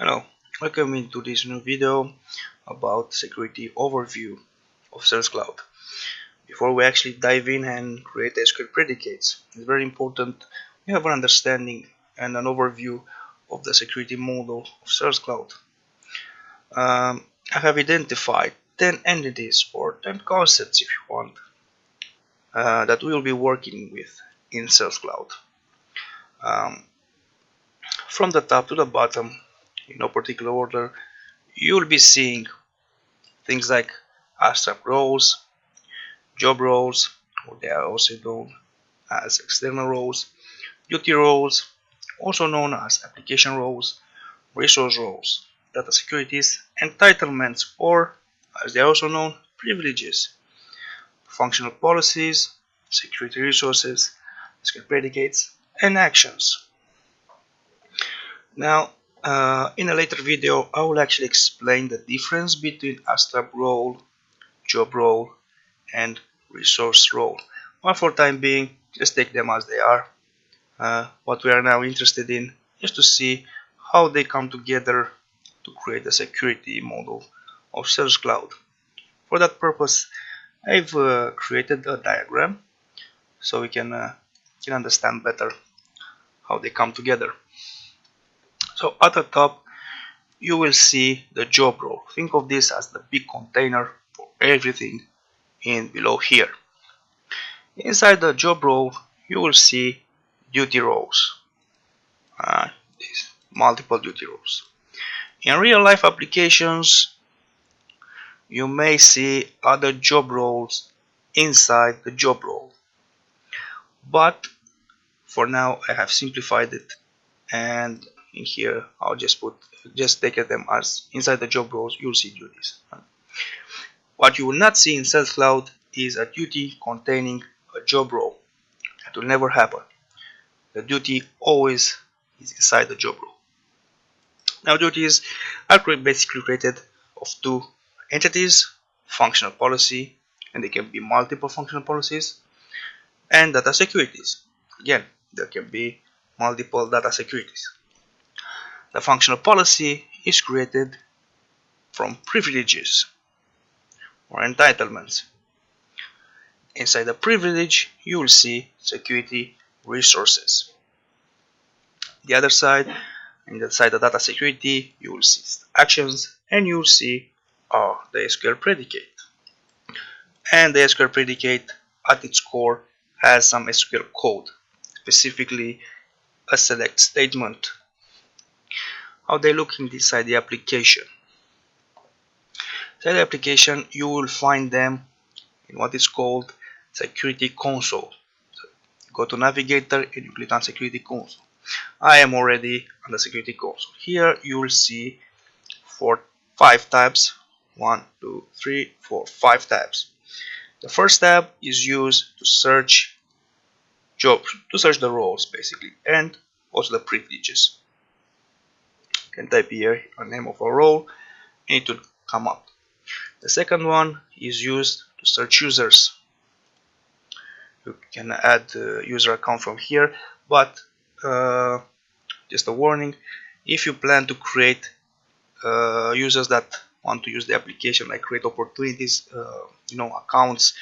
Hello, welcome into this new video about security overview of Sales Cloud. Before we actually dive in and create SQL predicates, it's very important we have an understanding and an overview of the security model of Sales Cloud. I have identified 10 entities or 10 concepts if you want that we will be working with in Sales Cloud. Um, from the top to the bottom, in no particular order, you'll be seeing things like abstract roles, job roles, or they are also known as external roles, duty roles, also known as application roles, resource roles, data securities, entitlements, or as they are also known, privileges, functional policies, security resources, skill predicates, and actions. Now, in a later video, I will actually explain the difference between abstract role, job role, and resource role. But for time being, just take them as they are. What we are now interested in is to see how they come together to create a security model of Sales Cloud. For that purpose, I've created a diagram so we can understand better how they come together. So at the top, you will see the job role. Think of this as the big container for everything in below here. Inside the job role, you will see duty roles. These multiple duty roles. In real life applications, you may see other job roles inside the job role. But for now, I have simplified it, and in here I'll just take them as inside the job roles. You'll see duties. What you will not see in Sales Cloud is a duty containing a job role. That will never happen. The duty always is inside the job role. Now duties are basically created of two entities, functional policy, and they can be multiple functional policies, and data securities. Again, there can be multiple data securities. The functional policy is created from privileges or entitlements. Inside the privilege, you will see security resources. The other side, in the side of data security, you will see actions, and you will see the SQL predicate. And the SQL predicate at its core has some SQL code, specifically a select statement. How they look inside the application. Inside the application, you will find them in what is called Security Console. So go to Navigator and you click on Security Console. I am already on the Security Console. Here you will see 5 tabs. 1, 2, 3, 4, 5 tabs. The first tab is used to search jobs, to search the roles basically, and also the privileges. You can type here a name of a role and it will come up. The second one is used to search users. You can add a user account from here, but just a warning, if you plan to create users that want to use the application, like create opportunities, accounts,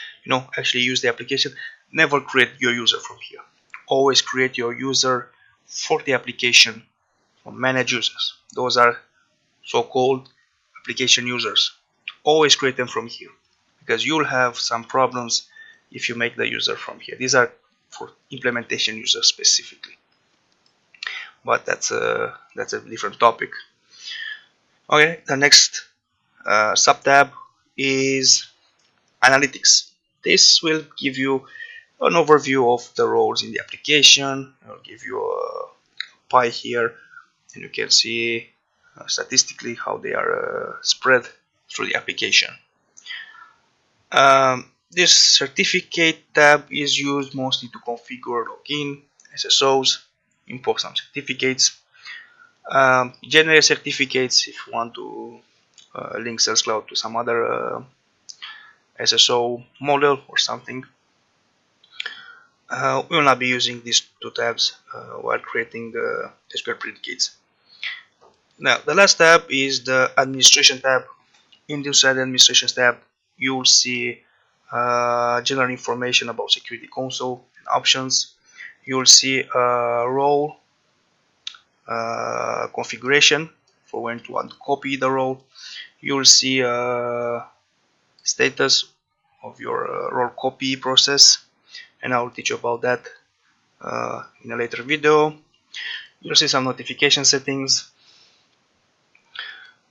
actually use the application, never create your user from here. Always create your user for the application from manage users. Those are so-called application users. Always create them from here, because you'll have some problems if you make the user from here. These are for implementation users specifically, but that's a different topic. Okay, the next sub-tab is analytics. This will give you an overview of the roles in the application. I'll give you a pie here, and you can see statistically how they are spread through the application. This certificate tab is used mostly to configure login, SSOs, import some certificates, generate certificates if you want to link Sales Cloud to some other SSO model or something. We will not be using these two tabs while creating the SQL predicates. Now the last tab is the administration tab. In the inside administration tab, you will see general information about security console and options. You will see role configuration for when you want to copy the role. You will see status of your role copy process, and I will teach you about that in a later video. You'll see some notification settings,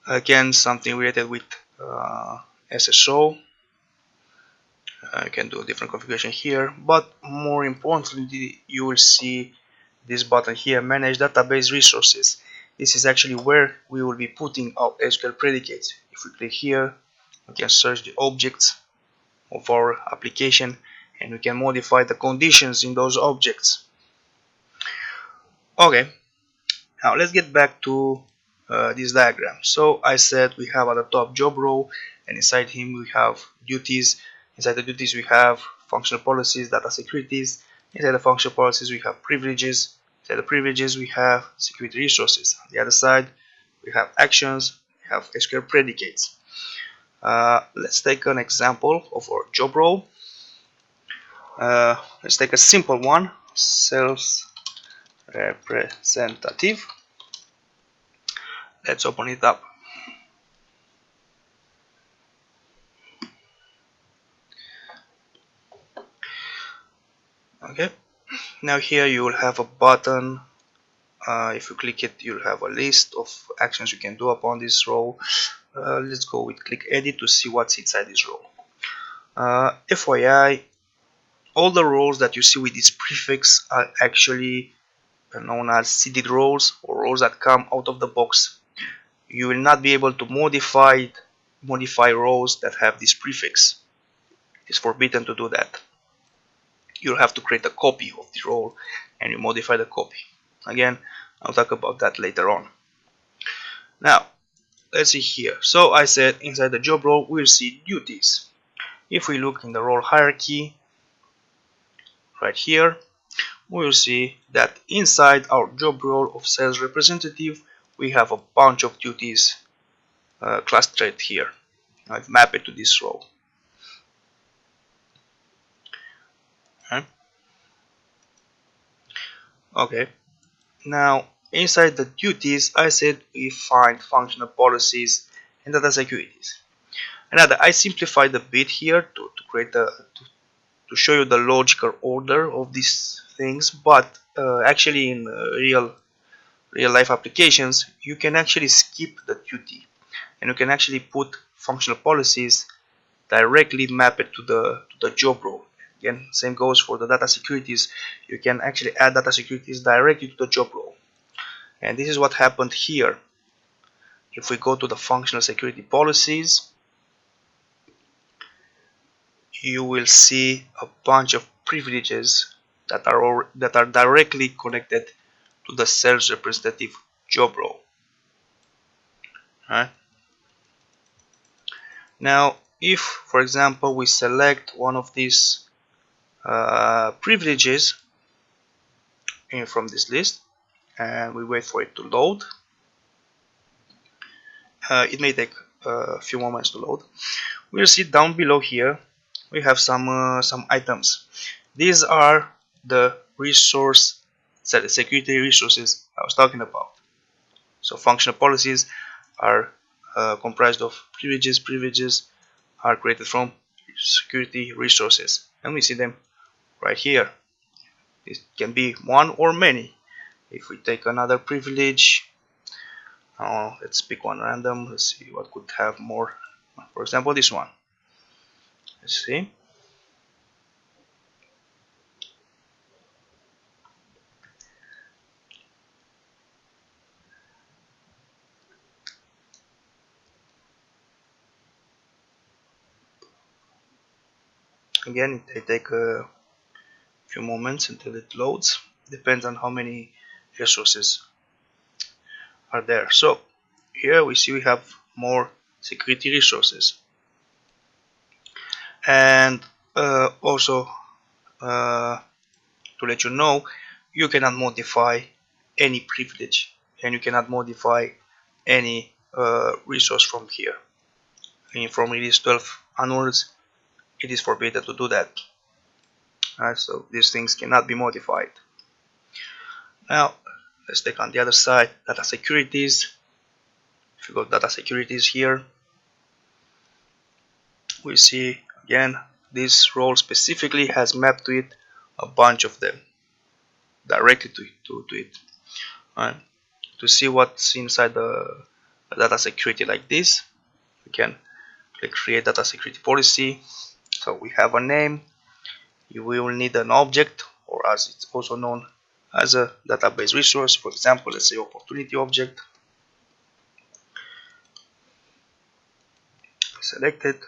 again something related with SSO. You can do a different configuration here, but more importantly you will see this button here, manage database resources. This is actually where we will be putting our SQL predicates. If we click here, we can search the objects of our application and we can modify the conditions in those objects. Okay, now let's get back to this diagram. So I said we have at the top job role, and inside him we have duties. Inside the duties we have functional policies, data securities. Inside the functional policies we have privileges. Inside the privileges we have security resources. On the other side we have actions, we have SQL predicates. Let's take an example of our job role. Let's take a simple one, sales representative. Let's open it up. Okay, now here you will have a button. If you click it, you'll have a list of actions you can do upon this role. Let's go with click edit to see what's inside this role. FYI, all the roles that you see with this prefix are actually known as seeded roles, or roles that come out of the box. You will not be able to modify roles that have this prefix. It's forbidden to do that. You'll have to create a copy of the role and you modify the copy. Again, I'll talk about that later on. Now, let's see here. So I said inside the job role we'll see duties. If we look in the role hierarchy right here, we'll see that inside our job role of sales representative we have a bunch of duties clustered here. I've mapped it to this role. Okay, now inside the duties I said we find functional policies and data securities. Another, I simplified a bit here to create to show you the logical order of these things, but actually in real life applications you can actually skip the duty and you can actually put functional policies directly map it to the job role. Again, same goes for the data securities. You can actually add data securities directly to the job role, and this is what happened here. If we go to the functional security policies, you will see a bunch of privileges that are directly connected to the sales representative job role. Right? Now, if, for example, we select one of these privileges from this list and we wait for it to load, it may take a few moments to load. We'll see down below here we have some items. These are the security resources I was talking about. So functional policies are comprised of privileges. Privileges are created from security resources, and we see them right here. It can be one or many. If we take another privilege, let's pick one random. Let's see what could have more. For example, this one. Let's see. Again, it may take a few moments until it loads. Depends on how many resources are there. So here we see we have more security resources, and also to let you know, you cannot modify any privilege and you cannot modify any resource from here. And from release 12 onwards, it is forbidden to do that. So these things cannot be modified. Now let's take on the other side, data securities. If you go to data securities here, we see again this role specifically has mapped to it a bunch of them directly to it. Right. To see what's inside the data security like this, we can click create data security policy. So we have a name, we will need an object, or as it's also known as a database resource. For example, let's say opportunity object. Select it.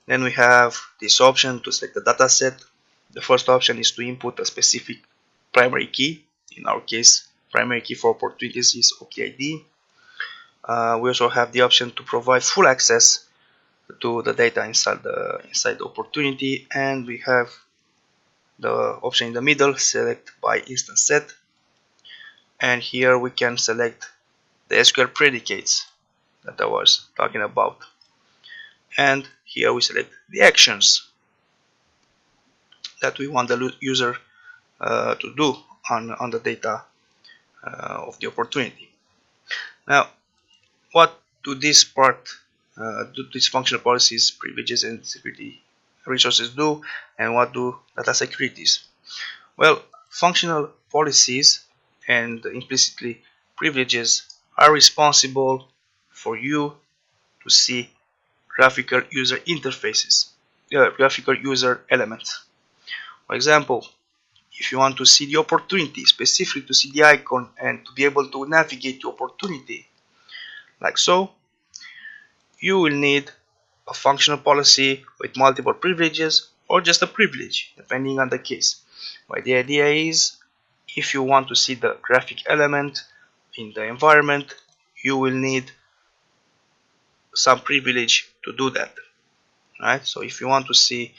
Then we have this option to select the data set. The first option is to input a specific primary key. In our case, primary key for opportunities is OKID. We also have the option to provide full access to the data inside the opportunity, and we have the option in the middle, select by instance set, and here we can select the SQL predicates that I was talking about, and here we select the actions that we want the user to do on the data of the opportunity. Now, what do this part do these functional policies, privileges, and security resources do, and what do data securities? Well, functional policies and implicitly privileges are responsible for you to see graphical user interfaces, graphical user elements. For example, if you want to see the opportunity, specifically to see the icon and to be able to navigate the opportunity, like so, you will need a functional policy with multiple privileges or just a privilege, depending on the case. But the idea is, if you want to see the graphic element in the environment, you will need some privilege to do that. Right? So if you want to see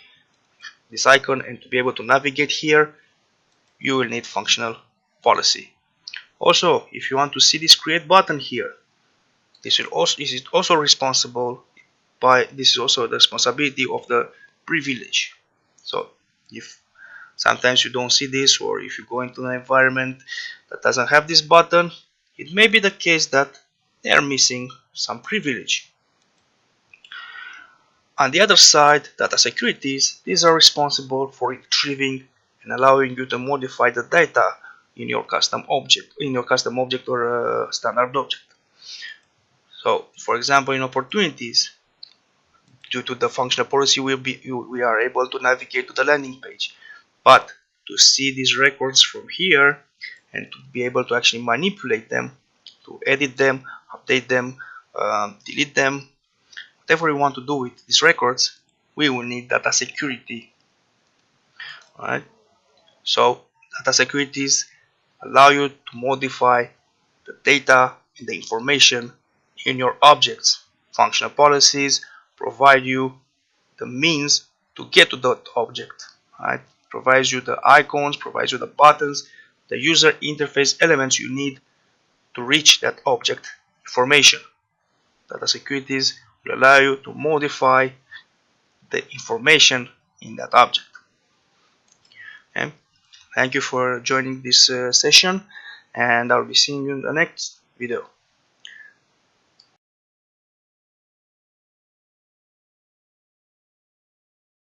this icon and to be able to navigate here, you will need functional policy. Also, if you want to see this create button here, this is also responsible by, this is also the responsibility of the privilege. So if sometimes you don't see this, or if you go into an environment that doesn't have this button, it may be the case that they are missing some privilege. On the other side, data securities, these are responsible for retrieving and allowing you to modify the data in your custom object, or standard object. So, for example, in opportunities, due to the functional policy, we are able to navigate to the landing page. But to see these records from here and to be able to actually manipulate them, to edit them, update them, delete them, whatever we want to do with these records, we will need data security. Alright? So data securities allow you to modify the data and the information in your objects. Functional policies provide you the means to get to that object. Right? Provides you the icons, provides you the buttons, the user interface elements you need to reach that object information. Data securities will allow you to modify the information in that object. Okay? Thank you for joining this session, and I'll be seeing you in the next video.